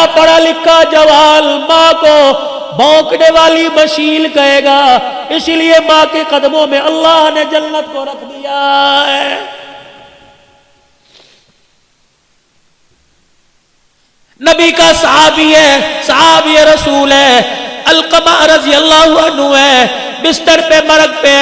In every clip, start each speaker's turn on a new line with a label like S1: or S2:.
S1: بڑا پڑھا لکھا جوال ماں کو بھونکنے والی مشیل کہے گا، اسی لیے ماں کے قدموں میں اللہ نے جنت کو رکھ دیا ہے۔ نبی کا صحابی ہے، صحابی رسول ہے، علقمہ رضی اللہ عنہ ہے، بستر پہ مرگ پہ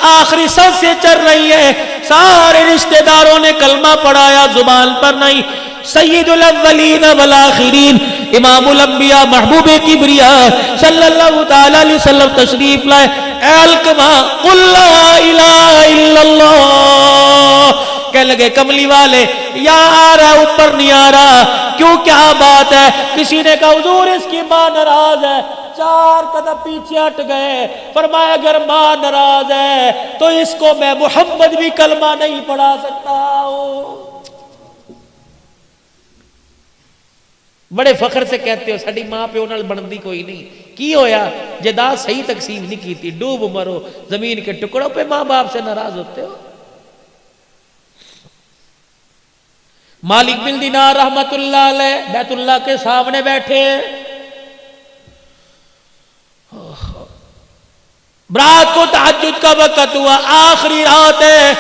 S1: آخری سانسیں چل رہی ہے، سارے رشتہ داروں نے کلمہ پڑھایا، زبان پر نہیں۔ سید الاولین والآخرین، امام الانبیاء، محبوب کبریاء صلی اللہ تعالی علیہ وسلم تشریف لائے۔ اے علقمہ قل لا الہ الا اللہ، کہنے لگے کملی والے یہاں آ رہا اوپر نہیں آ رہا، کیوں کیا بات ہے؟ کسی نے کہا حضور اس کی ماں ناراض ہے، 4 قدم پیچھے ہٹ گئے، فرمایا اگر ماں ناراض ہے تو اس کو میں محمد بھی کلمہ نہیں پڑھا سکتا ہوں۔ بڑے فخر سے کہتے ہو ساڈی ماں پیو نال بندی کوئی نہیں، کی ہویا جائیداد صحیح تقسیم نہیں کی تھی، ڈوب مرو زمین کے ٹکڑوں پہ ماں باپ سے ناراض ہوتے ہو۔ مالک بن دینار رحمت اللہ علیہ بیت اللہ کے سامنے بیٹھے، رات کو تہجد کا وقت ہوا، آخری رات ہے،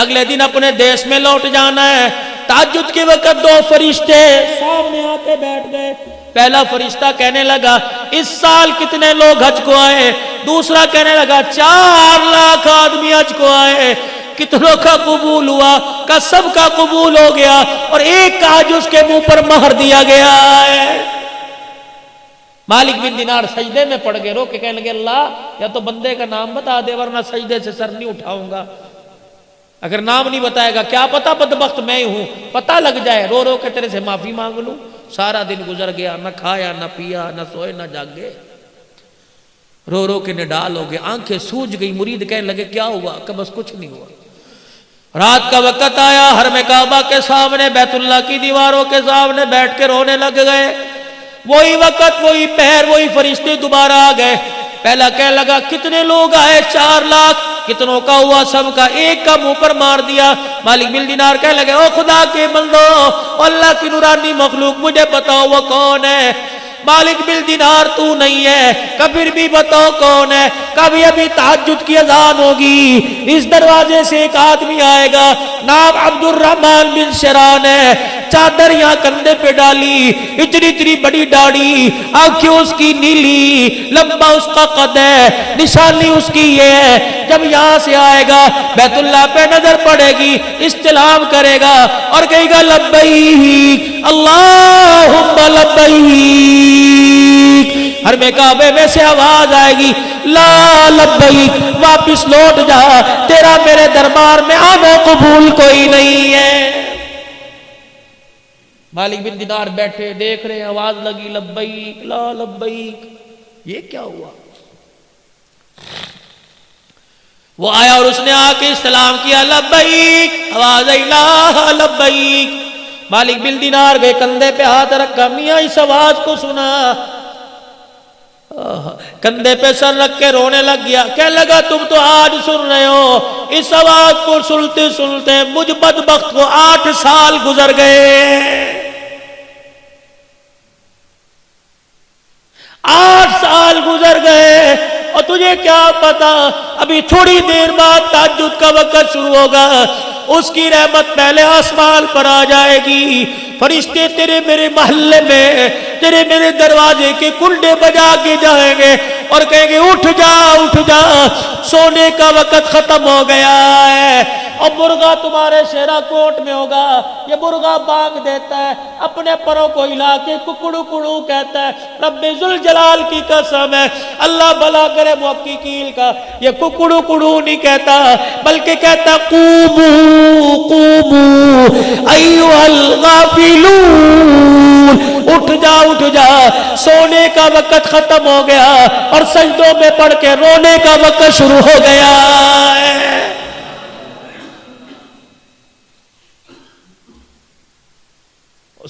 S1: اگلے دن اپنے دیش میں لوٹ جانا ہے۔ تہجد کے وقت 2 فرشتے سامنے آتے بیٹھ گئے۔ پہلا فرشتہ کہنے لگا اس سال کتنے لوگ حج کو آئے؟ دوسرا کہنے لگا 4 لاکھ آدمی حج کو آئے، کتنوں کا قبول ہوا؟ کہ سب کا قبول ہو گیا، اور ایک کا حج اس کے منہ پر مہر دیا گیا ہے۔ مالک بن دینار سجدے میں پڑ گئے، رو کے کہنے لگے اللہ یا تو بندے کا نام بتا دے ورنہ سجدے سے سر نہیں اٹھاؤں گا۔ اگر نام نہیں بتائے گا کیا پتہ بدبخت میں ہوں، پتہ لگ جائے، رو رو کے تیرے سے معافی مانگ لوں۔ سارا دن گزر گیا، نہ کھایا نہ پیا نہ سوئے نہ جاگے، رو رو کے نڈال ہو گئے، آنکھیں سوج گئی۔ مرید کہنے لگے کیا ہوا؟ کہ بس کچھ نہیں ہوا۔ رات کا وقت آیا، حرم کعبہ کے سامنے بیت اللہ کی دیواروں کے سامنے بیٹھ کے رونے لگ گئے۔ وہی وقت وہی پہر وہی فرشتے دوبارہ آ گئے۔ پہلا کہنے لگا کتنے لوگ آئے؟ 4 لاکھ۔ کتنوں کا ہوا؟ سب کا۔ ایک کا منہ پر مار دیا۔ مالک بن دینار کہنے لگے او خدا کے بندو، اللہ کی نورانی مخلوق مجھے بتاؤ وہ کون ہے؟ مالک بن دینار تو نہیں ہے، کبھی بھی بتاؤ کون ہے؟ کبھی ابھی تہجد کی اذان ہوگی، اس دروازے سے ایک آدمی آئے گا، نام عبد الرحمن بن شران ہے، چادر یہاں کندھے پہ ڈالی، اتنی اتنی بڑی داڑھی، آنکھیں اس کی نیلی، لمبا اس کا قد ہے، نشانی اس کی یہ ہے۔ جب یہاں سے آئے گا بیت اللہ پہ نظر پڑے گی، استلام کرے گا اور کہے گا لبیک اللہم لبیک۔ حرم کعبے میں سے آواز آئے گی لا لبیک، واپس لوٹ جا، تیرا میرے دربار میں آنا قبول کوئی نہیں ہے۔ مالک بن دینار بیٹھے دیکھ رہے، آواز لگی لبیک لا لبیک، یہ کیا ہوا؟ وہ آیا اور اس نے آ کے استلام کیا لبیک، آواز آئی لا لبیک۔ مالک بن دینار گئے، کندھے پہ ہاتھ رکھا، میاں اس آواز کو سنا، کندھے پہ سر رکھ کے رونے لگ گیا۔ کہنے لگا تم تو آج سن رہے ہو، اس آواز کو سنتے سنتے مجھ بدبخت کو 8 سال گزر گئے۔ 8 سال گزر گئے، اور تجھے کیا پتا ابھی تھوڑی دیر بعد تہجد کا وقت شروع ہوگا، اس کی رحمت پہلے آسمان پر آ جائے گی، فرشتے تیرے میرے محلے میں تیرے میرے دروازے کے کنڈے بجا کے جائیں گے اور کہیں گے اٹھ جا اٹھ جا، سونے کا وقت ختم ہو گیا ہے۔ اور مرغا تمہارے شہرہ کوٹ میں ہوگا، یہ مرغا بانگ دیتا ہے، اپنے پروں کو ہلا کے ککڑو کڑو کہتا ہے، رب ذوالجلال کی قسم ہے، اللہ بھلا کرے محققین کا، یہ ککڑو کڑو نہیں کہتا بلکہ کہتا قومو قومو ایھا الغافلون، اٹھ جا سونے کا وقت ختم ہو گیا اور سجدوں میں پڑھ کے رونے کا وقت شروع ہو گیا ہے۔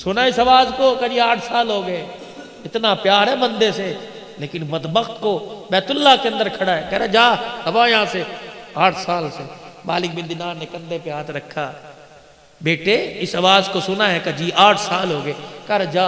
S1: سنا اس آواز کو کہ 8 سال ہو گئے، اتنا پیار ہے بندے سے، لیکن بدبخت کو بیت اللہ کے اندر کھڑا ہے، کہہ رہا جا اب یہاں سے، 8 سال سے۔ مالک بن دینار نے کندھے پہ ہاتھ رکھا، بیٹے اس آواز کو سنا ہے کہ جی 8 سال ہو گئے، کہہ رہا جا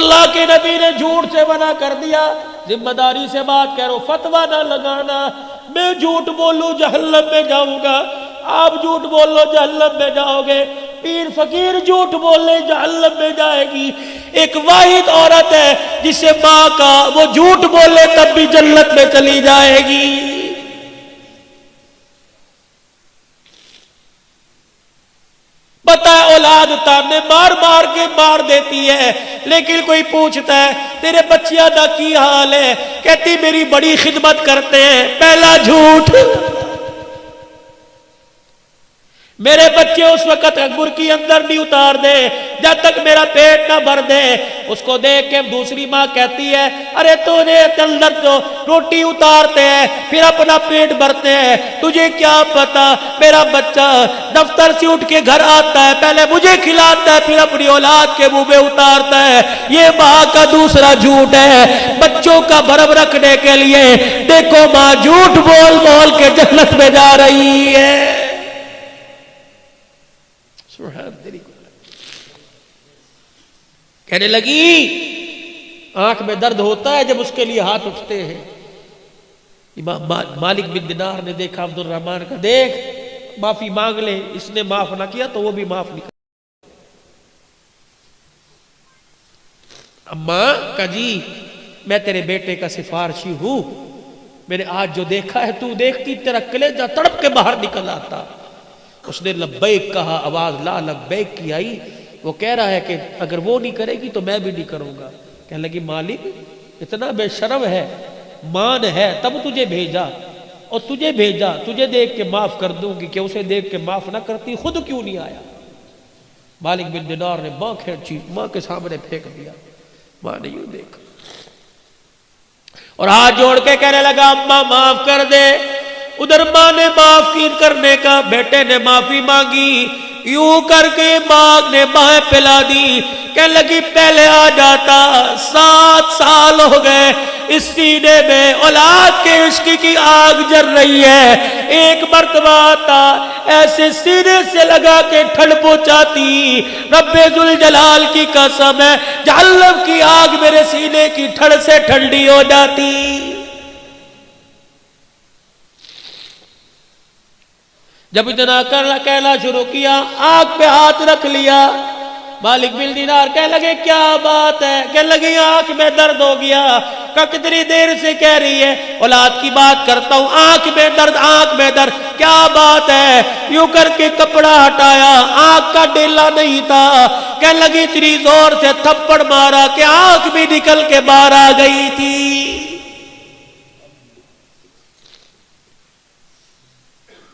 S1: اللہ کے نبی نے جھوٹ سے منع کر دیا، ذمہ داری سے بات کہہ رہا ہوں، فتویٰ نہ لگانا، میں جھوٹ بولوں جہنم میں جاؤں گا، آپ جھوٹ بولو جہنم میں جاؤ گے، پیر فقیر جھوٹ بولے جہنم میں جائے گی۔ ایک واحد عورت ہے جسے ماں کا وہ جھوٹ بولے تب بھی جنت میں چلی جائے گی۔ پتہ ہے اولاد تانے مار مار کے مار دیتی ہے، لیکن کوئی پوچھتا ہے تیرے بچیاں دا کی حال ہے، کہتی میری بڑی خدمت کرتے ہیں۔ پہلا جھوٹ، میرے بچے اس وقت برکی اندر نہیں اتار دے جب تک میرا پیٹ نہ بھر دے۔ اس کو دیکھ کے دوسری ماں کہتی ہے ارے تجھے اندر تو روٹی اتارتے ہیں پھر اپنا پیٹ بھرتے ہیں، تجھے کیا پتا میرا بچہ دفتر سے اٹھ کے گھر آتا ہے پہلے مجھے کھلاتا ہے پھر اپنی اولاد کے منہ میں اتارتا ہے۔ یہ ماں کا دوسرا جھوٹ ہے بچوں کا بھرم رکھنے کے لیے۔ دیکھو ماں جھوٹ بول بول کے جنت میں جا رہی ہے۔ کہنے لگی آنکھ میں درد ہوتا ہے جب اس کے لیے ہاتھ اٹھتے ہیں۔ امام مالک بن دینار نے دیکھا عبد الرحمن کا، دیکھ معافی مانگ لے، اس نے معاف نہ کیا تو وہ بھی معاف نہیں کر۔ اماں کہا جی میں تیرے بیٹے کا سفارشی ہوں، میں نے آج جو دیکھا ہے تو دیکھتی تیرا کلیجہ تڑپ کے باہر نکل آتا۔ اس نے لبیک کہا، آواز لا لبیک کی آئی۔ وہ کہہ رہا ہے کہ اگر وہ نہیں کرے گی تو میں بھی نہیں کروں گا۔ کہنے لگی مالک اتنا بے شرم ہے، مان ہے تب تجھے بھیجا، اور تجھے بھیجا تجھے دیکھ کے معاف کر دوں گی کہ اسے دیکھ کے معاف نہ کرتی خود کیوں نہیں آیا۔ مالک بن دینار نے ماں کھینچی، ماں کے سامنے پھینک دیا۔ ماں نے یوں دیکھا اور ہاتھ جوڑ کے کہنے لگا اماں معاف کر دے۔ ادھر ماں نے معاف کی کرنے کا، بیٹے نے معافی مانگی، یوں کر کے ماں نے بائیں پلا دی۔ کہنے لگی پہلے آ جاتا، 7 سال ہو گئے اس سینے میں اولاد کے عشق کی آگ جل رہی ہے، ایک مرتبہ آتا ایسے سینے سے لگا کے ٹھنڈ پہنچاتی۔ رب ذوالجلال کی قسم ہے جہنم کی آگ میرے سینے کی ٹھنڈ سے ٹھنڈی ہو جاتی۔ جب اتنا کہنا شروع کیا آنکھ پہ ہاتھ رکھ لیا۔ مالک بن دینار کہنے لگے کیا بات ہے؟ کہنے لگی آنکھ میں درد ہو گیا۔ کہا کتنی دیر سے کہہ رہی ہے اولاد کی بات کرتا ہوں، آنکھ میں درد آنکھ میں درد، کیا بات ہے؟ یوں کر کے کپڑا ہٹایا، آنکھ کا ڈیلا نہیں تھا۔ کہنے لگی اتنی زور سے تھپڑ مارا کہ آنکھ بھی نکل کے باہر آ گئی تھی۔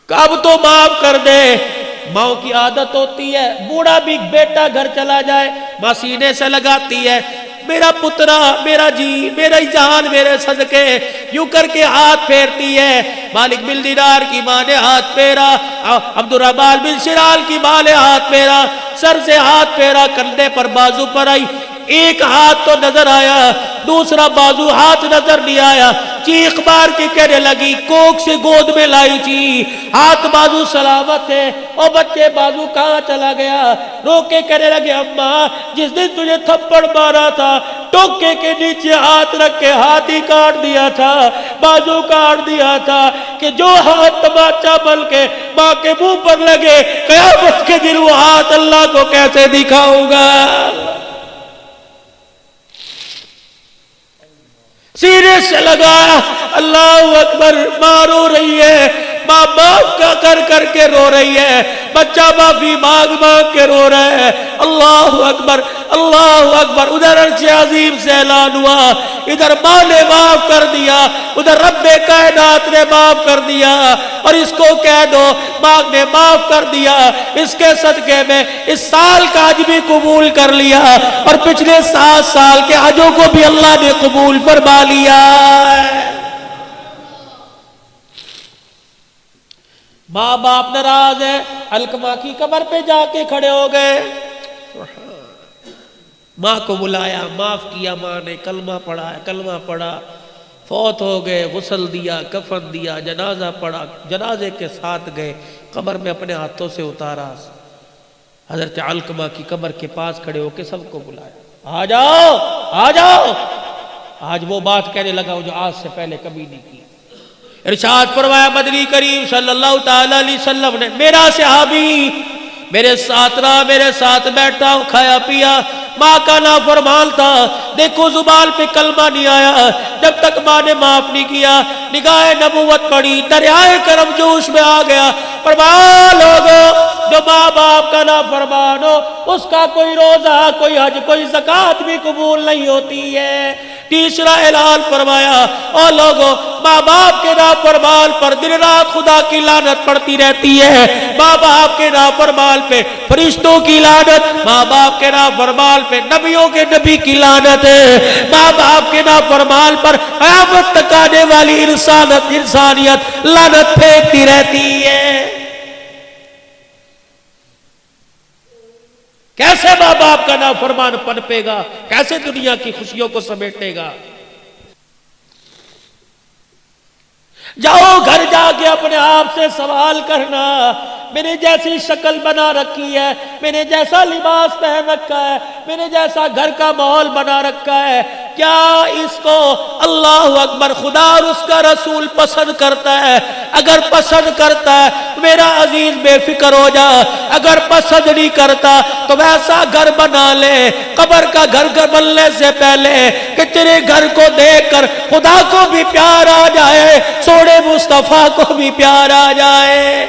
S1: اب تو معاف کر دے۔ ماں کی عادت ہوتی ہے بوڑھا بھی بیٹا گھر چلا جائے ماں سینے سے لگاتی ہے، میرا پترا میرا جی میرا جان میرے صدقے، یوں کر کے ہاتھ پھیرتی ہے۔ مالک بن دینار کی ماں نے ہاتھ پھیرا، عبد الرحمن بن شرال کی ماں نے ہاتھ پھیرا، سر سے ہاتھ پھیرا، کندھے پر بازو پر آئی، ایک ہاتھ تو نظر آیا دوسرا بازو ہاتھ نظر نہیں آیا۔ چیخ مار کے کہنے لگی کوک سے گود میں لائی تھی، ہاتھ بازو سلامت ہے، اور بچے بازو کہاں چلا گیا؟ رو کے کہنے لگے اماں جس دن تجھے تھپڑ مارا تھا ٹوکے کے نیچے ہاتھ رکھ کے ہاتھ ہی کاٹ دیا تھا، بازو کاٹ دیا تھا کہ جو ہاتھ تماچا بن کے ماں کے منہ پر لگے قیامت کے دن وہ ہاتھ اللہ کو کیسے دکھاؤں گا؟ سینے سے لگایا، اللہ اکبر، ماں رو رہی ہے، ماں معاف کر کر کے رو رہی ہے، بچہ معافی مانگ مانگ کے رو رہا ہے۔ اللہ اکبر اللہ اکبر، ادھر عرش عظیم سے اعلان ہوا، ادھر ماں نے معاف کر دیا، ادھر رب کائنات نے معاف کر دیا، اور اس کو کہہ دو ماں نے معاف کر دیا، اس کے صدقے میں اس سال کا حج بھی قبول کر لیا، اور پچھلے 7 سال کے حجوں کو بھی اللہ نے قبول فرما لیا۔ ماں باپ ناراض ہے، علقمہ کی قبر پہ جا کے کھڑے ہو گئے، ماں کو بلایا، معاف کیا، ماں نے کلمہ پڑھا، کلمہ پڑھا، فوت ہو گئے، غسل دیا، کفن دیا، جنازہ پڑھا، جنازے کے ساتھ گئے، قبر میں اپنے ہاتھوں سے اتارا، حضرت علقمہ کی قبر کے پاس کھڑے ہو کے سب کو بلایا، آ جاؤ آ جاؤ. آج وہ بات کہنے لگا جو آج سے پہلے کبھی نہیں کی. ارشاد فرمایا مدنی کریم صلی اللہ تعالی علیہ وسلم نے میرا صحابی میرے ساتھ رہا, میرے ساتھ بیٹھا, کھایا پیا, ماں کا نافرمان تھا. دیکھو زبان پہ کلمہ نہیں آیا جب تک ماں نے معاف نہیں کیا. نگاہ نبوت پڑی, دریائے کرم جوش میں آ گیا. فرمایا لوگوں جو ماں باپ کا نافرمان ہو اس کا کوئی روزہ, کوئی حج, کوئی زکوٰۃ بھی قبول نہیں ہوتی ہے. تیسرا اعلان فرمایا او لوگوں ماں باپ کے نافرمان پر دن رات خدا کی لعنت پڑتی رہتی ہے. ماں باپ کے نافرمان پہ فرشتوں کی لعنت, ماں باپ کے نافرمان پہ نبیوں کے نبی کی لعنت ہے. ماں باپ کے نافرمان پر قیامت تک آنے والی انسانیت لعنت پھینکتی رہتی ہے. کیسے ماں باپ کا نافرمان پنپے گا, کیسے دنیا کی خوشیوں کو سمیٹے گا. جاؤ گھر جا کے اپنے آپ سے سوال کرنا, میں نے جیسی شکل بنا رکھی ہے, میں نے جیسا لباس پہن رکھا ہے, میں نے جیسا گھر کا ماحول بنا رکھا ہے, کیا اس کو اللہ اکبر خدا اور اس کا رسول پسند کرتا ہے؟ اگر پسند کرتا ہے میرا عزیز بے فکر ہو جا, اگر پسند نہیں کرتا تو ویسا گھر بنا لے قبر کا گھر بننے سے پہلے کہ تیرے گھر کو دیکھ کر خدا کو بھی پیار آ جائے, سوڑے مصطفیٰ کو بھی پیار آ جائے.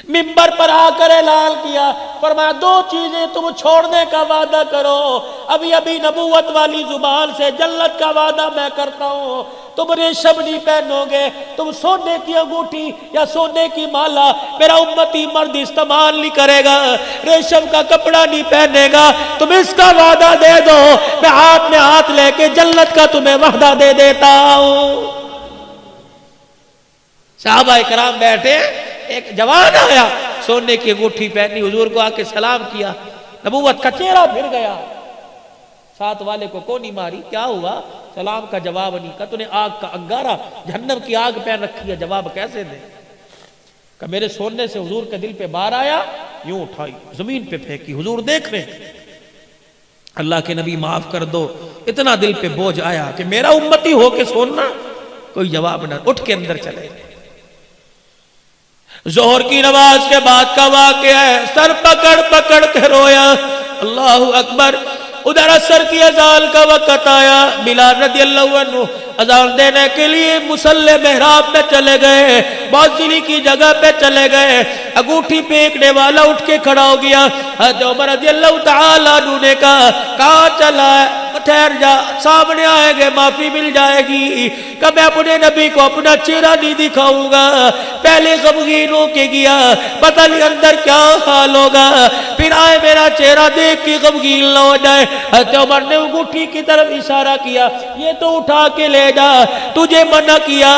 S1: منبر پر آ کر اعلان کیا, فرمایا دو چیزیں تم چھوڑنے کا وعدہ کرو. ابھی ابھی نبوت والی زبان سے جنت کا وعدہ میں کرتا ہوں, تم ریشم نہیں پہنو گے, تم سونے کی انگوٹھی یا سونے کی مالا میرا امتی مرد استعمال نہیں کرے گا, ریشم کا کپڑا نہیں پہنے گا. تم اس کا وعدہ دے دو, میں ہاتھ لے کے جنت کا تمہیں وعدہ دے دیتا ہوں. صحابہ کرام بیٹھے, ایک جوان آیا سونے کی انگوٹھی پہنی, حضور کو آ کے سلام کیا, نبوت کا چہرہ پھر گیا. ساتھ والے کو کونی ماری, کیا ہوا؟ سلام کا جواب نہیں. کہا تو نے آگ کا انگارہ جہنم کی آگ پہن رکھی ہے, جواب کیسے دے؟ کہ میرے سونے سے حضور کے دل پہ بار آیا, یوں اٹھائی زمین پہ پھینکی, حضور دیکھ رہے اللہ کے نبی معاف کر دو, اتنا دل پہ بوجھ آیا کہ میرا امتی ہو کے سوننا. کوئی جواب نہ, اٹھ کے اندر چلے. ظہر کی نماز کے بعد کا واقعہ ہے, سر پکڑ پکڑ کے رویا, اللہ اکبر. ادھر عصر کی اذان کا وقت آیا, بلال رضی اللہ عنہ اذان دینے کے لیے مصلی محراب میں چلے گئے, موزلی کی جگہ پہ چلے گئے. انگوٹھی پھینکنے والا اٹھ کے کھڑا ہو گیا. حضرت عمر رضی اللہ تعالیٰ عنہ نے کہا کہاں چلا ہے؟ ٹھہر جا, سامنے آئیں گے معافی مل جائے گی. کہ میں اپنے نبی کو اپنا چہرہ نہیں دکھاؤں گا. پہلے غمگین ہو کے گیا, پتہ نہیں اندر کیا حال ہوگا, پھر آئے میرا چہرہ دیکھ کے غمگین نہ ہو جائے. حضرت عمر نے انگوٹھی کی طرف اشارہ کیا, یہ تو اٹھا کے لے جا, تجھے منع کیا,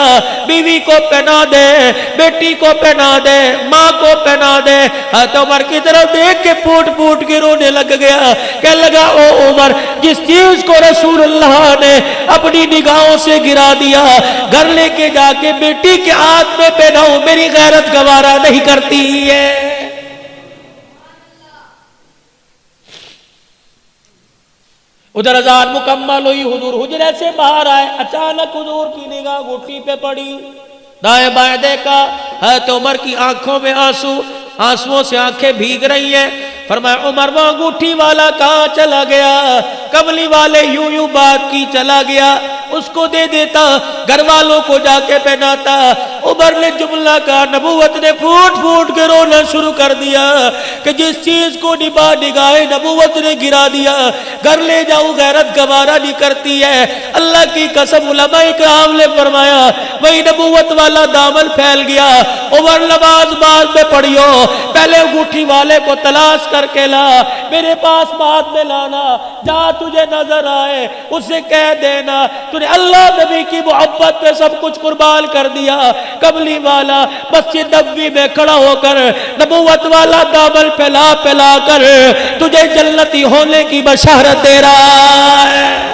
S1: بیوی کو پہنا دے, بیٹی کو پہنا دے, ماں کو پہنا دے. حضرت عمر کی طرف دیکھ کے پھوٹ پھوٹ کے رونے لگ گیا. کہنے لگا او عمر, جس چیز کو رسول اللہ نے اپنی نگاہوں سے گرا دیا, گھر لے کے جا کے بیٹی کے ہاتھ میں پہناؤں, میری غیرت گوارا نہیں کرتی ہے. ادھر اذان مکمل ہوئی, حضور حجرے سے باہر آئے, اچانک حضور کی نگاہ گھٹی پہ پڑی, دائیں بائیں دیکھا, حضرت عمر کی آنکھوں میں آنسو, آنسوؤں سے آنکھیں بھیگ رہی ہیں. فرمایا عمر وہ انگوٹھی والا کہاں چلا گیا؟ کملی والے یوں یوں بات کی چلا گیا, اس کو دے دیتا, گھر والوں کو جا کے پہناتا. عمر نے جملہ کہا, نبوت نے پھوٹ پھوٹ کے رونا شروع کر دیا کہ جس چیز کو نگاہ نبوت نے گرا دیا, گھر لے جاؤں غیرت گوارا نہیں کرتی ہے. اللہ کی قسم علماء کرام نے فرمایا وہی نبوت والا دامن پھیل گیا. عمر نماز بعد میں پڑھیو, پہلے انگوٹھی والے کو تلاش کر کے لا, میرے پاس بعد میں لانا, جہاں تجھے نظر آئے اسے کہہ دینا تو نے اللہ نبی کی محبت پہ سب کچھ قربان کر دیا. کملی والا مسجد نبوی میں کھڑا ہو کر نبوت والا دامن پھیلا پھیلا کر تجھے جنتی ہونے کی بشارت دے رہا ہے.